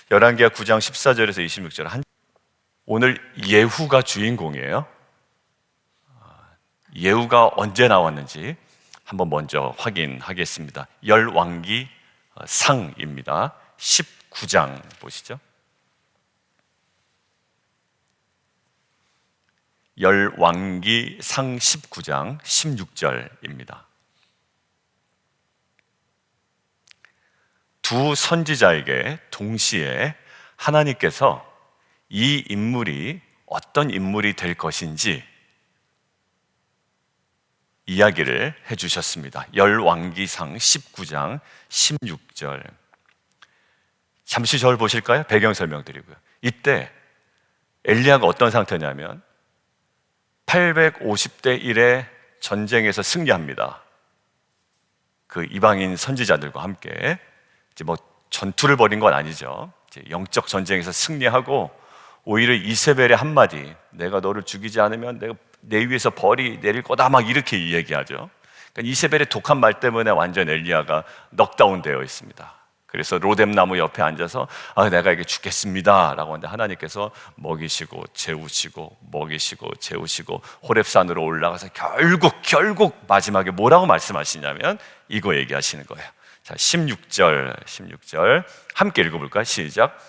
열왕기하 9장 14절에서 26절. 오늘 예후가 주인공이에요. 예후가 언제 나왔는지 한번 먼저 확인하겠습니다. 열왕기 상입니다. 19장 보시죠. 열왕기 상 19장 16절입니다. 두 선지자에게 동시에 하나님께서 이 인물이 어떤 인물이 될 것인지 이야기를 해주셨습니다. 열왕기상 19장 16절. 잠시 저를 보실까요? 배경 설명드리고요. 이때 엘리야가 어떤 상태냐면 850대 1의 전쟁에서 승리합니다. 그 이방인 선지자들과 함께 이제 뭐 전투를 벌인 건 아니죠. 이제 영적 전쟁에서 승리하고 오히려 이세벨의 한마디, 내가 너를 죽이지 않으면 내가 내 위에서 벌이 내릴 거다, 막 이렇게 이야기하죠. 그러니까 이세벨의 독한 말 때문에 완전 엘리야가 넉다운 되어 있습니다. 그래서 로뎀나무 옆에 앉아서 내가 이게 죽겠습니다 라고 하는데 하나님께서 먹이시고 재우시고 먹이시고 재우시고 호렙산으로 올라가서 결국 마지막에 뭐라고 말씀하시냐면 이거 얘기하시는 거예요. 자, 16절 함께 읽어볼까요? 시작.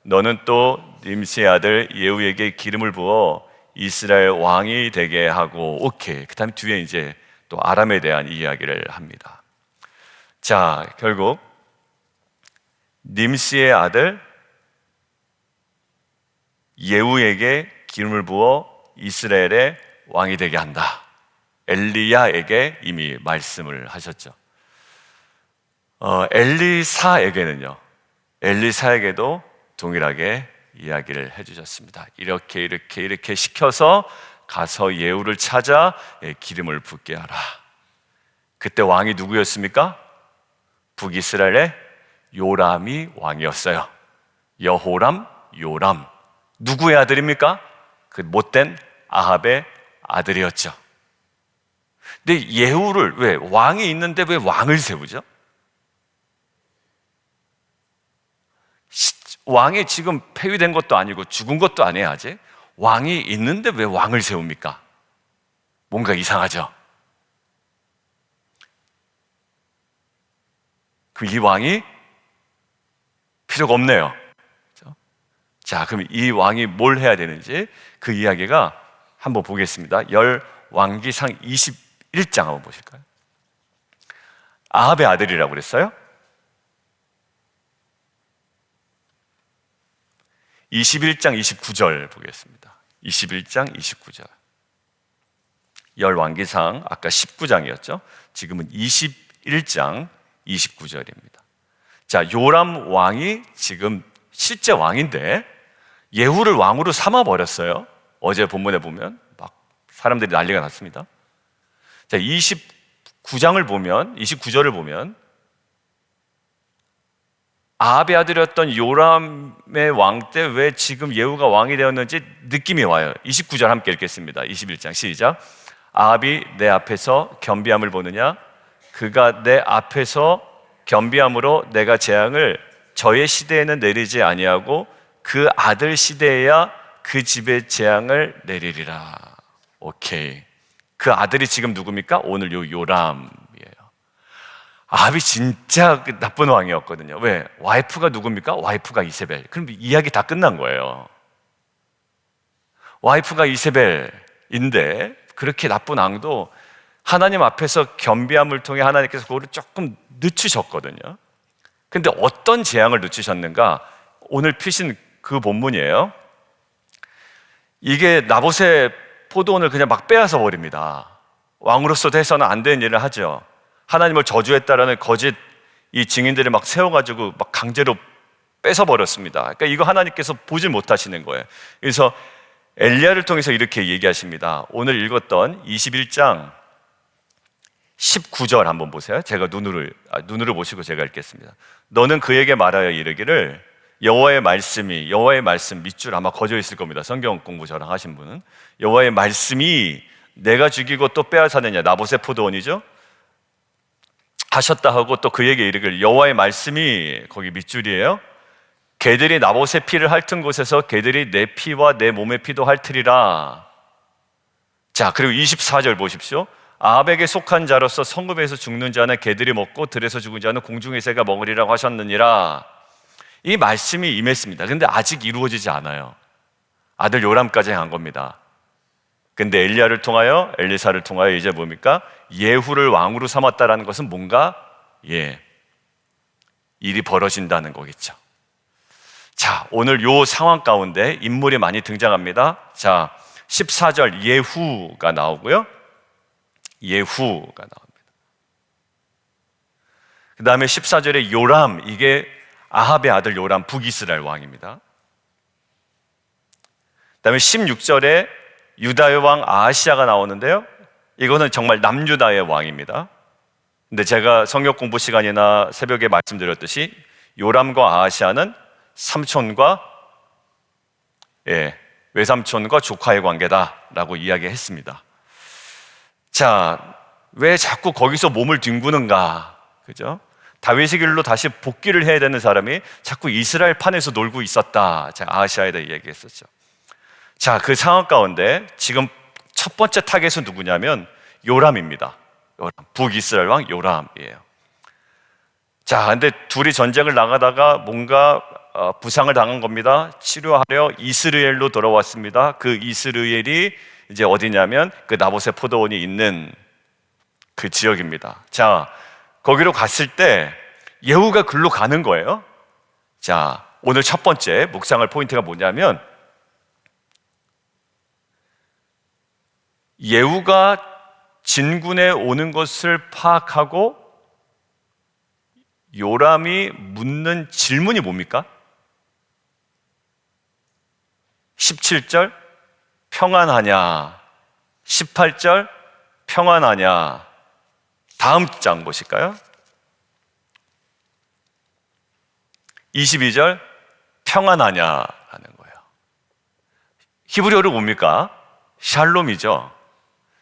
너는 또 님시의 아들 예후에게 기름을 부어 이스라엘 왕이 되게 하고. 오케이. 그 다음에 뒤에 이제 또 아람에 대한 이야기를 합니다. 자, 결국 님시의 아들 예후에게 기름을 부어 이스라엘의 왕이 되게 한다. 엘리야에게 이미 말씀을 하셨죠. 엘리사에게도 동일하게 이야기를 해주셨습니다. 이렇게 시켜서 가서 예후를 찾아 기름을 붓게 하라. 그때 왕이 누구였습니까? 북이스라엘의 요람이 왕이었어요. 여호람, 요람. 누구의 아들입니까? 그 못된 아합의 아들이었죠. 근데 예후를 왜 왕이 있는데 왜 왕을 세우죠? 왕이 지금 폐위된 것도 아니고 죽은 것도 아니에요. 아직 왕이 있는데 왜 왕을 세웁니까? 뭔가 이상하죠. 이 왕이 필요가 없네요. 자, 그럼 이 왕이 뭘 해야 되는지 그 이야기가 한번 보겠습니다. 열왕기상 21장 한번 보실까요? 아합의 아들이라고 그랬어요? 21장 29절 보겠습니다. 21장 29절. 열왕기상 아까 19장이었죠. 지금은 21장 29절입니다. 자, 요람 왕이 지금 실제 왕인데 예후를 왕으로 삼아버렸어요. 어제 본문에 보면 막 사람들이 난리가 났습니다. 자, 29장을 보면, 29절을 보면 아합의 아들이었던 요람의 왕 때 왜 지금 예후가 왕이 되었는지 느낌이 와요. 29절 함께 읽겠습니다. 21장 시작. 아합이 내 앞에서 겸비함을 보느냐? 그가 내 앞에서 겸비함으로 내가 재앙을 저의 시대에는 내리지 아니하고 그 아들 시대에야 그 집에 재앙을 내리리라. 오케이. 그 아들이 지금 누굽니까? 오늘 요 요람이에요. 아합이 진짜 나쁜 왕이었거든요. 왜? 와이프가 누굽니까? 와이프가 이세벨. 그럼 이야기 다 끝난 거예요. 와이프가 이세벨인데 그렇게 나쁜 왕도 하나님 앞에서 겸비함을 통해 하나님께서 그거를 조금 늦추셨거든요. 근데 어떤 재앙을 늦추셨는가? 오늘 피신 그 본문이에요. 이게 나봇의 포도원을 그냥 막 빼앗아 버립니다. 왕으로서도 해서는 안 되는 일을 하죠. 하나님을 저주했다라는 거짓 이 증인들을 막 세워가지고 막 강제로 뺏어 버렸습니다. 그러니까 이거 하나님께서 보지 못하시는 거예요. 그래서 엘리야를 통해서 이렇게 얘기하십니다. 오늘 읽었던 21장 19절 한번 보세요. 제가 눈으로 보시고 제가 읽겠습니다. 너는 그에게 말하여 이르기를 여호와의 말씀 밑줄 아마 거져 있을 겁니다. 성경 공부 저랑 하신 분은 여호와의 말씀이 내가 죽이고 또 빼앗아내냐. 나봇의 포도원이죠. 하셨다 하고 또 그에게 이르기를 여호와의 말씀이 거기 밑줄이에요. 개들이 나봇의 피를 핥은 곳에서 개들이 내 피와 내 몸의 피도 핥으리라. 자, 그리고 24절 보십시오. 아합에게 속한 자로서 성읍에서 죽는 자는 개들이 먹고 들에서 죽은 자는 공중의 새가 먹으리라고 하셨느니라. 이 말씀이 임했습니다. 근데 아직 이루어지지 않아요. 아들 요람까지 한 겁니다. 근데 엘리야를 통하여, 엘리사를 통하여 이제 뭡니까? 예후를 왕으로 삼았다라는 것은 뭔가 일이 벌어진다는 거겠죠. 자, 오늘 요 상황 가운데 인물이 많이 등장합니다. 자, 14절 예후가 나오고요. 예후가 나옵니다. 그 다음에 14절에 요람, 이게 아합의 아들 요람, 북이스라엘 왕입니다. 그 다음에 16절에 유다의 왕 아하시야가 나오는데요. 이거는 정말 남유다의 왕입니다. 근데 제가 성경 공부 시간이나 새벽에 말씀드렸듯이 요람과 아하시야는 삼촌과 외삼촌과 조카의 관계다라고 이야기했습니다. 자, 왜 자꾸 거기서 몸을 뒹구는가? 그죠? 다윗의 길로 다시 복귀를 해야 되는 사람이 자꾸 이스라엘 판에서 놀고 있었다. 자, 아하시야에 대해 얘기했었죠. 자, 그 상황 가운데 지금 첫 번째 타겟은 누구냐면 요람입니다. 요람, 북이스라엘 왕 요람이에요. 자, 근데 둘이 전쟁을 나가다가 뭔가 부상을 당한 겁니다. 치료하려 이스라엘로 돌아왔습니다. 그 이스라엘이 이제 어디냐면 그 나봇의 포도원이 있는 그 지역입니다. 자, 거기로 갔을 때 예후가 글로 가는 거예요. 자, 오늘 첫 번째 묵상할 포인트가 뭐냐면 예후가 진군에 오는 것을 파악하고 요람이 묻는 질문이 뭡니까? 17절 평안하냐? 18절 평안하냐? 다음 장 보실까요? 22절 평안하냐라는 거예요. 히브리어로 뭡니까? 샬롬이죠.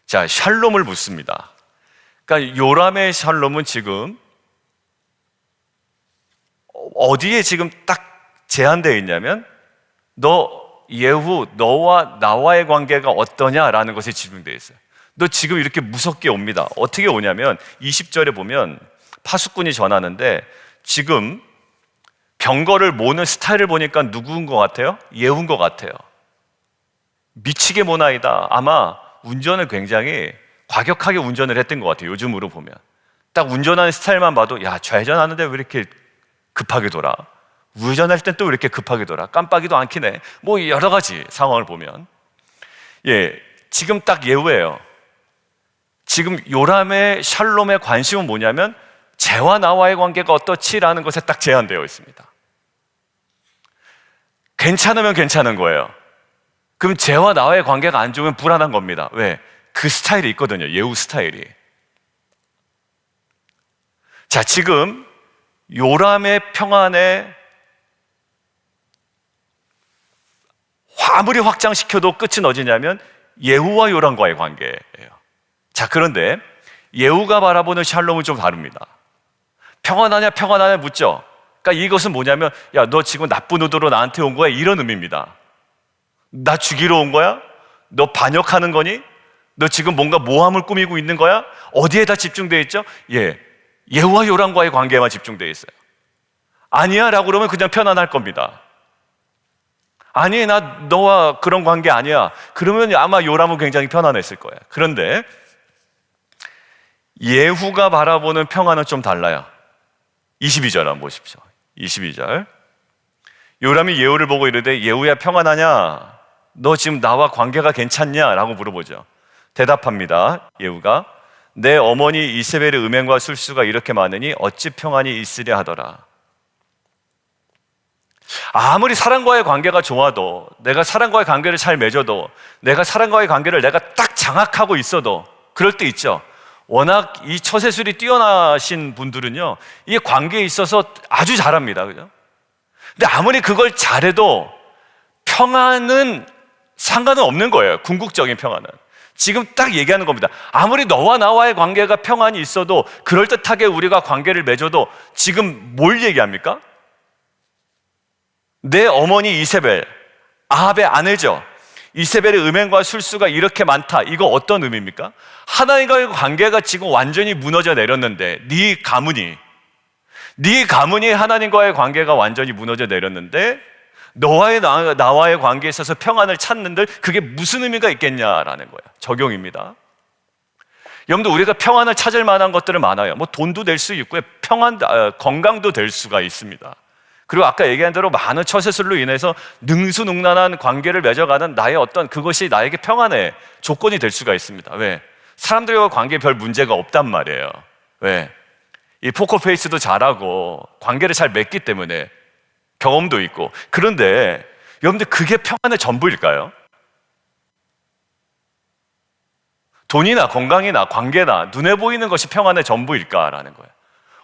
자, 샬롬을 묻습니다. 그러니까 요람의 샬롬은 지금 어디에 지금 딱 제한되어 있냐면 예후, 너와 나와의 관계가 어떠냐라는 것에 집중되어 있어요. 너 지금 이렇게 무섭게 옵니다. 어떻게 오냐면 20절에 보면 파수꾼이 전하는데 지금 병거를 모는 스타일을 보니까 누구인 것 같아요? 예후인 것 같아요. 미치게 모나이다. 아마 운전을 굉장히 과격하게 운전을 했던 것 같아요. 요즘으로 보면 딱 운전하는 스타일만 봐도 야, 좌회전하는데 왜 이렇게 급하게 돌아? 우회전할 땐 또 왜 이렇게 급하게 돌아? 깜빡이도 안 켜네. 뭐 여러 가지 상황을 보면 지금 딱 예후예요. 지금 요람의 샬롬의 관심은 뭐냐면 쟤와 나와의 관계가 어떻지라는 것에 딱 제한되어 있습니다. 괜찮으면 괜찮은 거예요. 그럼 쟤와 나와의 관계가 안 좋으면 불안한 겁니다. 왜? 그 스타일이 있거든요. 예후 스타일이. 자, 지금 요람의 평안에 아무리 확장시켜도 끝은 어디냐면 예후와 요람과의 관계예요. 자, 그런데 예후가 바라보는 샬롬은 좀 다릅니다. 평안하냐 평안하냐 묻죠. 그러니까 이것은 뭐냐면 야, 너 지금 나쁜 의도로 나한테 온 거야? 이런 의미입니다. 나 죽이러 온 거야? 너 반역하는 거니? 너 지금 뭔가 모함을 꾸미고 있는 거야? 어디에다 집중되어 있죠? 예후와 요람과의 관계에만 집중되어 있어요. 아니야 라고 그러면 그냥 편안할 겁니다. 아니, 나 너와 그런 관계 아니야. 그러면 아마 요람은 굉장히 편안했을 거예요. 그런데 예후가 바라보는 평안은 좀 달라요. 22절 한번 보십시오. 22절 요람이 예후를 보고 이르되 예후야 평안하냐? 너 지금 나와 관계가 괜찮냐? 라고 물어보죠. 대답합니다. 예후가 내 어머니 이세벨의 음행과 술수가 이렇게 많으니 어찌 평안이 있으랴 하더라. 아무리 사람과의 관계가 좋아도, 내가 사람과의 관계를 잘 맺어도, 내가 사람과의 관계를 내가 딱 장악하고 있어도 그럴 때 있죠. 워낙 이 처세술이 뛰어나신 분들은요, 이 관계에 있어서 아주 잘합니다. 그죠? 근데 아무리 그걸 잘해도 평안은 상관은 없는 거예요. 궁극적인 평안은. 지금 딱 얘기하는 겁니다. 아무리 너와 나와의 관계가 평안이 있어도, 그럴듯하게 우리가 관계를 맺어도 지금 뭘 얘기합니까? 내 어머니 이세벨, 아합의 아내죠. 이세벨의 음행과 술수가 이렇게 많다. 이거 어떤 의미입니까? 하나님과의 관계가 지금 완전히 무너져 내렸는데, 네 가문이 하나님과의 관계가 완전히 무너져 내렸는데, 나와의 관계에 있어서 평안을 찾는들 그게 무슨 의미가 있겠냐라는 거예요. 적용입니다. 여러분들, 우리가 평안을 찾을 만한 것들은 많아요. 뭐 돈도 될 수 있고요, 건강도 될 수가 있습니다. 그리고 아까 얘기한 대로 많은 처세술로 인해서 능수능란한 관계를 맺어가는 나의 어떤 그것이 나에게 평안의 조건이 될 수가 있습니다. 왜? 사람들과 관계에 별 문제가 없단 말이에요. 왜? 이 포커페이스도 잘하고 관계를 잘 맺기 때문에, 경험도 있고. 그런데 여러분들, 그게 평안의 전부일까요? 돈이나 건강이나 관계나 눈에 보이는 것이 평안의 전부일까라는 거예요.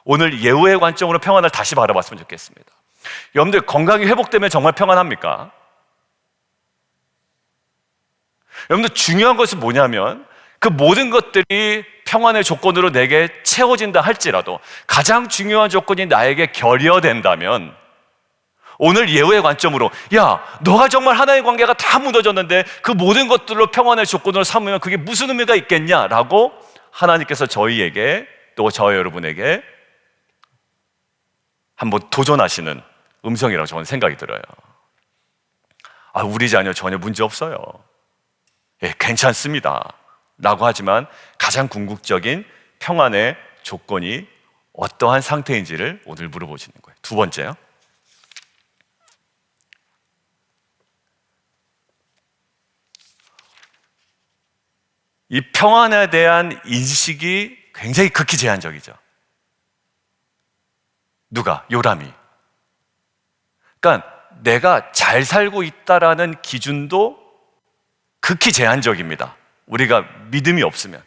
오늘 예후의 관점으로 평안을 다시 바라봤으면 좋겠습니다. 여러분들, 건강이 회복되면 정말 평안합니까? 여러분들, 중요한 것은 뭐냐면 그 모든 것들이 평안의 조건으로 내게 채워진다 할지라도 가장 중요한 조건이 나에게 결여된다면, 오늘 예후의 관점으로, 야, 너가 정말 하나의 관계가 다 무너졌는데 그 모든 것들로 평안의 조건으로 삼으면 그게 무슨 의미가 있겠냐라고 하나님께서 저희에게, 또 저희 여러분에게 한번 도전하시는 음성이라고 저는 생각이 들어요. 우리 자녀 전혀 문제 없어요, 괜찮습니다 라고 하지만 가장 궁극적인 평안의 조건이 어떠한 상태인지를 오늘 물어보시는 거예요. 두 번째요, 이 평안에 대한 인식이 굉장히 극히 제한적이죠. 누가? 요람이. 그러니까 내가 잘 살고 있다라는 기준도 극히 제한적입니다. 우리가 믿음이 없으면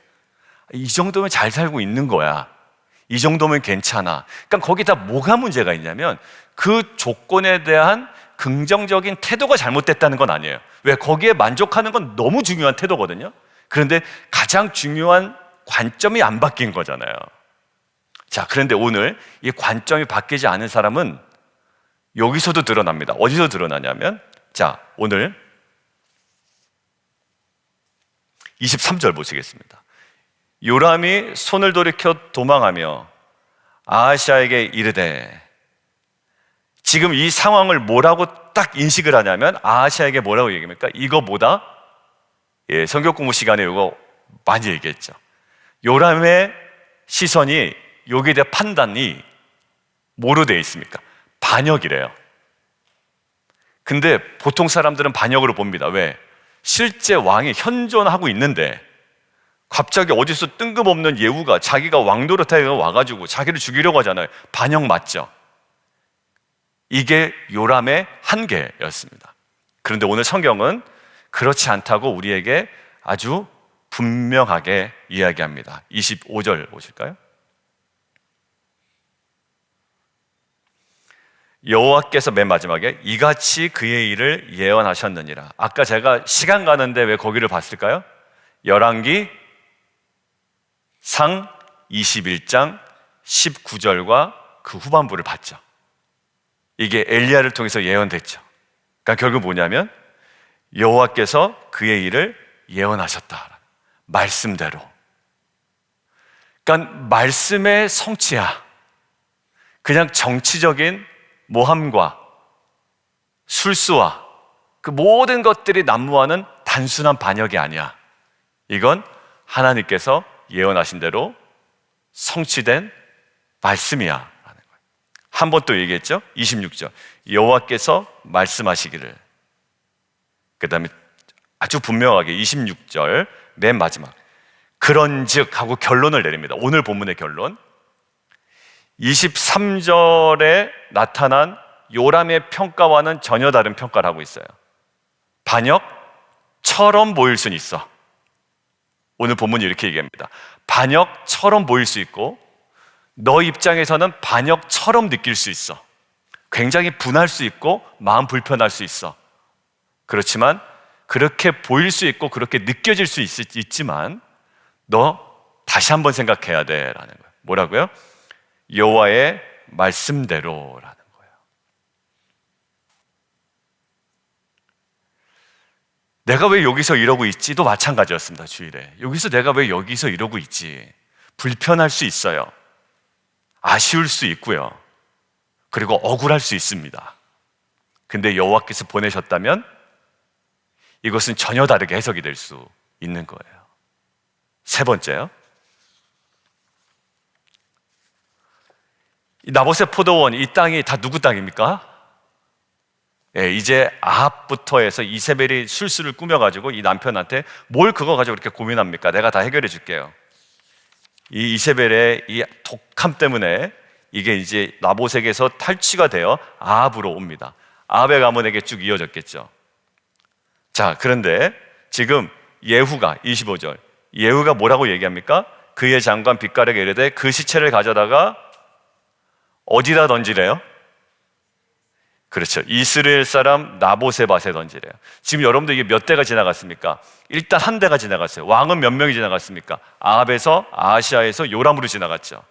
이 정도면 잘 살고 있는 거야, 이 정도면 괜찮아. 그러니까 거기다 뭐가 문제가 있냐면 그 조건에 대한 긍정적인 태도가 잘못됐다는 건 아니에요. 왜? 거기에 만족하는 건 너무 중요한 태도거든요. 그런데 가장 중요한 관점이 안 바뀐 거잖아요. 자, 그런데 오늘 이 관점이 바뀌지 않은 사람은 여기서도 드러납니다. 어디서 드러나냐면, 자, 오늘 23절 보시겠습니다. 요람이 손을 돌이켜 도망하며 아하시아에게 이르되, 지금 이 상황을 뭐라고 딱 인식을 하냐면, 아하시아에게 뭐라고 얘기합니까? 이거보다, 성경 공부 시간에 이거 많이 얘기했죠. 요람의 시선이, 여기에 대한 판단이 뭐로 되어 있습니까? 반역이래요. 근데 보통 사람들은 반역으로 봅니다. 왜? 실제 왕이 현존하고 있는데 갑자기 어디서 뜬금없는 예후가 자기가 왕 노릇하에 와가지고 자기를 죽이려고 하잖아요. 반역 맞죠? 이게 요람의 한계였습니다. 그런데 오늘 성경은 그렇지 않다고 우리에게 아주 분명하게 이야기합니다. 25절 보실까요? 여호와께서 맨 마지막에 이같이 그의 일을 예언하셨느니라. 아까 제가 시간 가는데 왜 거기를 봤을까요? 열왕기 상 21장 19절과 그 후반부를 봤죠. 이게 엘리야를 통해서 예언됐죠. 그러니까 결국 뭐냐면 여호와께서 그의 일을 예언하셨다. 말씀대로. 그러니까 말씀의 성취야. 그냥 정치적인 모함과 술수와 그 모든 것들이 난무하는 단순한 반역이 아니야. 이건 하나님께서 예언하신 대로 성취된 말씀이야 라는 거예요. 한 번 또 얘기했죠. 26절 여호와께서 말씀하시기를. 그 다음에 아주 분명하게 26절 맨 마지막 그런즉 하고 결론을 내립니다. 오늘 본문의 결론. 23절에 나타난 요람의 평가와는 전혀 다른 평가를 하고 있어요. 반역처럼 보일 수는 있어. 오늘 본문이 이렇게 얘기합니다. 반역처럼 보일 수 있고 너 입장에서는 반역처럼 느낄 수 있어. 굉장히 분할 수 있고 마음 불편할 수 있어. 그렇지만 그렇게 보일 수 있고 그렇게 느껴질 수 있지만 너 다시 한번 생각해야 돼라는 거예요. 뭐라고요? 여호와의 말씀대로라는 거예요. 내가 왜 여기서 이러고 있지도 마찬가지였습니다. 주일에 여기서 내가 왜 여기서 이러고 있지, 불편할 수 있어요. 아쉬울 수 있고요. 그리고 억울할 수 있습니다. 근데 여호와께서 보내셨다면 이것은 전혀 다르게 해석이 될 수 있는 거예요. 세 번째요, 이 나봇의 포도원, 이 땅이 다 누구 땅입니까? 예, 이제 아합부터 해서 이세벨이 술수를 꾸며가지고 이 남편한테 뭘 그거 가지고 이렇게 고민합니까? 내가 다 해결해 줄게요. 이 이세벨의 이 독함 때문에 이게 이제 나봇에게서 탈취가 되어 아합으로 옵니다. 아합의 가문에게 쭉 이어졌겠죠. 자, 그런데 지금 예후가 25절, 예후가 뭐라고 얘기합니까? 그의 장관 빗가락에 이르되 그 시체를 가져다가 어디다 던지래요? 그렇죠, 이스라엘 사람 나봇의 밭에 던지래요. 지금 여러분들 이게 몇 대가 지나갔습니까? 일단 한 대가 지나갔어요. 왕은 몇 명이 지나갔습니까? 아합에서, 아하시아에서 요람으로 지나갔죠.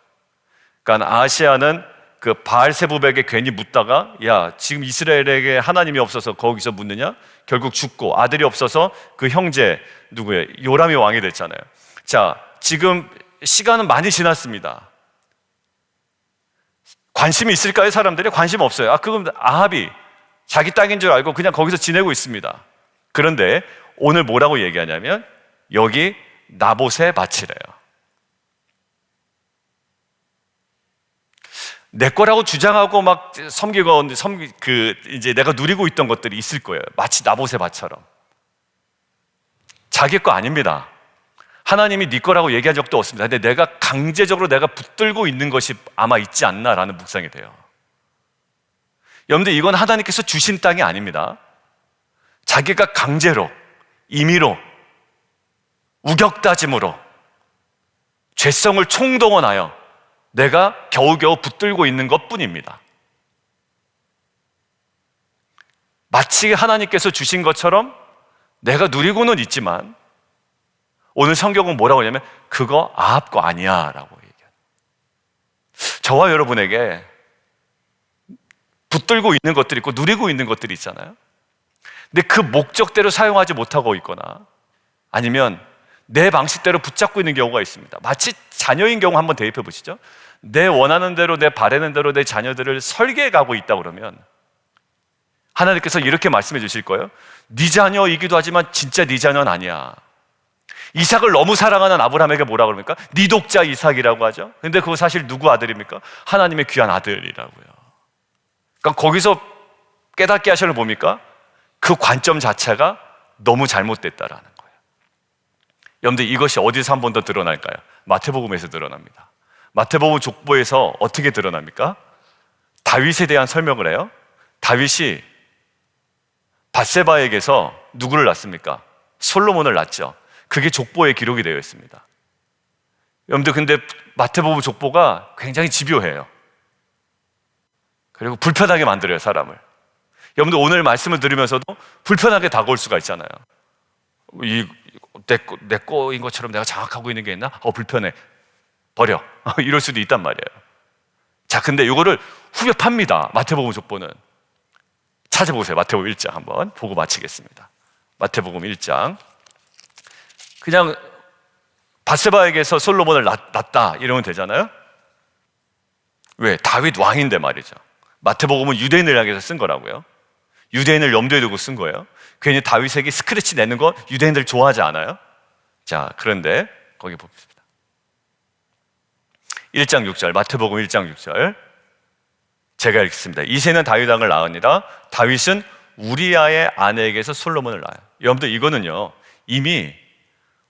그러니까 아하시아는 그 바알세부백에 괜히 묻다가, 야, 지금 이스라엘에게 하나님이 없어서 거기서 묻느냐? 결국 죽고, 아들이 없어서 그 형제 누구예요? 요람이 왕이 됐잖아요. 자, 지금 시간은 많이 지났습니다. 관심이 있을까요? 사람들이 관심 없어요. 그건 아합이 자기 땅인 줄 알고 그냥 거기서 지내고 있습니다. 그런데 오늘 뭐라고 얘기하냐면 여기 나봇의 밭이래요. 내 거라고 주장하고 막 섬기고 이제 내가 누리고 있던 것들이 있을 거예요. 마치 나봇의 밭처럼. 자기 거 아닙니다. 하나님이 네 거라고 얘기한 적도 없습니다. 근데 내가 강제적으로 내가 붙들고 있는 것이 아마 있지 않나라는 묵상이 돼요. 여러분들, 이건 하나님께서 주신 땅이 아닙니다. 자기가 강제로, 임의로, 우격다짐으로 죄성을 총동원하여 내가 겨우겨우 붙들고 있는 것뿐입니다. 마치 하나님께서 주신 것처럼 내가 누리고는 있지만 오늘 성경은 뭐라고 하냐면 그거 아합 거 아니야 라고 얘기해요. 저와 여러분에게 붙들고 있는 것들이 있고 누리고 있는 것들이 있잖아요. 근데 그 목적대로 사용하지 못하고 있거나 아니면 내 방식대로 붙잡고 있는 경우가 있습니다. 마치 자녀인 경우 한번 대입해 보시죠. 내 원하는 대로, 내 바라는 대로 내 자녀들을 설계해 가고 있다 그러면 하나님께서 이렇게 말씀해 주실 거예요. 네 자녀이기도 하지만 진짜 네 자녀는 아니야. 이삭을 너무 사랑하는 아브라함에게 뭐라 그럽니까? 네 독자 이삭이라고 하죠. 근데 그거 사실 누구 아들입니까? 하나님의 귀한 아들이라고요. 그러니까 거기서 깨닫게 하시는 뭡니까? 그 관점 자체가 너무 잘못됐다라는 거예요. 여러분들, 이것이 어디서 한 번 더 드러날까요? 마태복음에서 드러납니다. 마태복음 족보에서 어떻게 드러납니까? 다윗에 대한 설명을 해요. 다윗이 밧세바에게서 누구를 낳습니까? 솔로몬을 낳죠. 그게 족보에 기록이 되어 있습니다. 여러분들, 근데 마태복음 족보가 굉장히 집요해요. 그리고 불편하게 만들어요, 사람을. 여러분들, 오늘 말씀을 들으면서도 불편하게 다가올 수가 있잖아요. 내 거인 것처럼 내가 장악하고 있는 게 있나? 불편해. 버려. 이럴 수도 있단 말이에요. 자, 근데 이거를 후벼 팝니다. 마태복음 족보는. 찾아보세요. 마태복음 1장 한번 보고 마치겠습니다. 마태복음 1장. 그냥 밧세바에게서 솔로몬을 낳았다 이러면 되잖아요. 왜? 다윗 왕인데 말이죠. 마태복음은 유대인을 향해서 쓴 거라고요. 유대인을 염두에 두고 쓴 거예요. 괜히 다윗에게 스크래치 내는 거 유대인들 좋아하지 않아요? 자, 그런데 거기 봅시다. 1장 6절, 마태복음 1장 6절. 제가 읽겠습니다. 이새는 다윗 왕을 낳으니라. 다윗은 우리아의 아내에게서 솔로몬을 낳아요. 여러분들, 이거는요 이미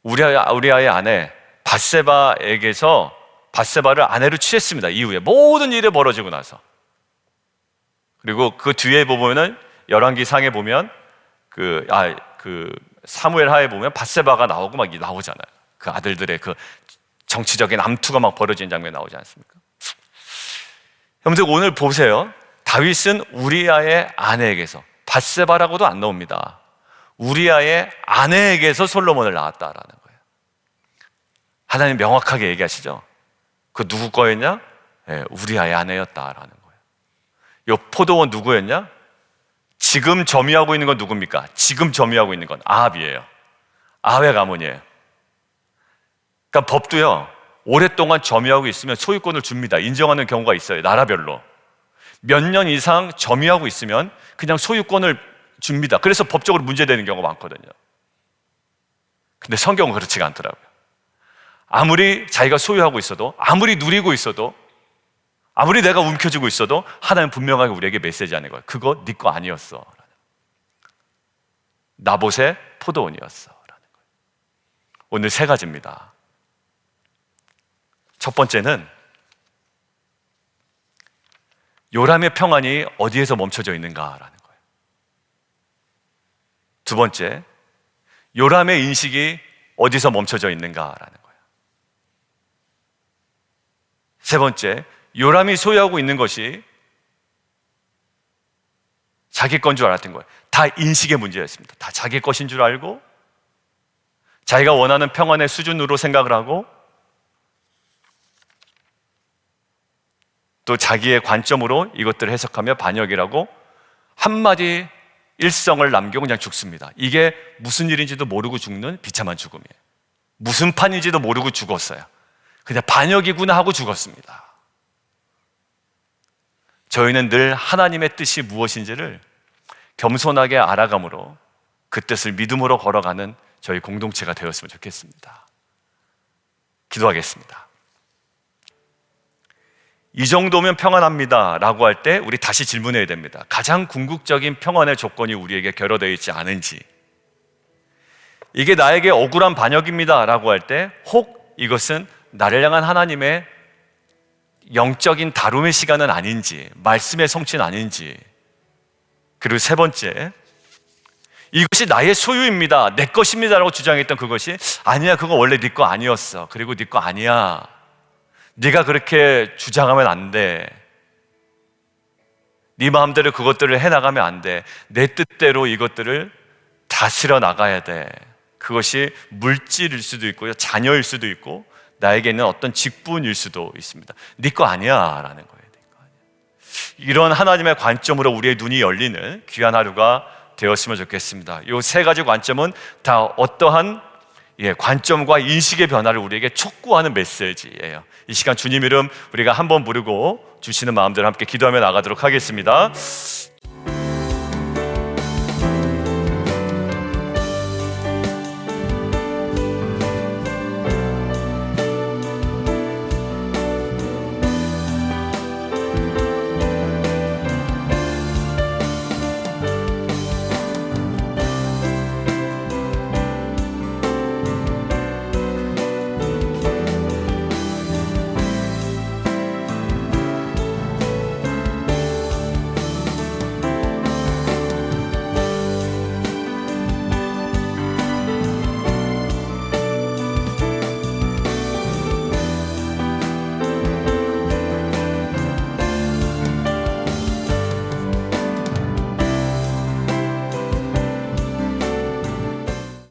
우리아의 아내 밧세바에게서 밧세바를 아내로 취했습니다. 이후에 모든 일이 벌어지고 나서. 그리고 그 뒤에 보면은 열왕기 상에 보면 그 사무엘 하에 보면 밧세바가 나오고 막 나오잖아요. 그 아들들의 그 정치적인 암투가 막 벌어지는 장면이 나오지 않습니까? 여러분들, 오늘 보세요. 다윗은 우리아의 아내에게서, 밧세바라고도 안 나옵니다. 우리아의 아내에게서 솔로몬을 낳았다라는 거예요. 하나님 명확하게 얘기하시죠. 그 누구 거였냐? 네, 우리아의 아내였다라는 거예요. 이 포도원 누구였냐? 지금 점유하고 있는 건 누굽니까? 지금 점유하고 있는 건 아합이에요. 아합의 가문이에요. 그러니까 법도요, 오랫동안 점유하고 있으면 소유권을 줍니다. 인정하는 경우가 있어요. 나라별로. 몇 년 이상 점유하고 있으면 그냥 소유권을 줍니다. 그래서 법적으로 문제되는 경우가 많거든요. 근데 성경은 그렇지가 않더라고요. 아무리 자기가 소유하고 있어도, 아무리 누리고 있어도, 아무리 내가 움켜쥐고 있어도 하나님은 분명하게 우리에게 메시지하는 거예요. 그거 네 거 아니었어. 나봇의 포도원이었어. 오늘 세 가지입니다. 첫 번째는 요람의 평안이 어디에서 멈춰져 있는가라는 거예요. 두 번째, 요람의 인식이 어디서 멈춰져 있는가라는 거예요. 세 번째, 요람이 소유하고 있는 것이 자기 건 줄 알았던 거예요. 다 인식의 문제였습니다. 다 자기 것인 줄 알고 자기가 원하는 평안의 수준으로 생각을 하고 또 자기의 관점으로 이것들을 해석하며 반역이라고 한마디 일성을 남기고 그냥 죽습니다. 이게 무슨 일인지도 모르고 죽는 비참한 죽음이에요. 무슨 판인지도 모르고 죽었어요. 그냥 반역이구나 하고 죽었습니다. 저희는 늘 하나님의 뜻이 무엇인지를 겸손하게 알아감으로 그 뜻을 믿음으로 걸어가는 저희 공동체가 되었으면 좋겠습니다. 기도하겠습니다. 이 정도면 평안합니다 라고 할 때 우리 다시 질문해야 됩니다. 가장 궁극적인 평안의 조건이 우리에게 결여되어 있지 않은지, 이게 나에게 억울한 반역입니다 라고 할 때 혹 이것은 나를 향한 하나님의 영적인 다룸의 시간은 아닌지, 말씀의 성취는 아닌지, 그리고 세 번째, 이것이 나의 소유입니다, 내 것입니다 라고 주장했던 그것이 아니야, 그거 원래 네 거 아니었어, 그리고 네 거 아니야, 네가 그렇게 주장하면 안 돼, 네 마음대로 그것들을 해나가면 안 돼, 내 뜻대로 이것들을 다스려 나가야 돼. 그것이 물질일 수도 있고요, 자녀일 수도 있고 나에게 있는 어떤 직분일 수도 있습니다. 네 거 아니야 라는 거예요. 네 거 아니야. 이런 하나님의 관점으로 우리의 눈이 열리는 귀한 하루가 되었으면 좋겠습니다. 이 세 가지 관점은 다 어떠한 관점과 인식의 변화를 우리에게 촉구하는 메시지예요. 이 시간 주님 이름 우리가 한번 부르고 주시는 마음대로 함께 기도하며 나가도록 하겠습니다.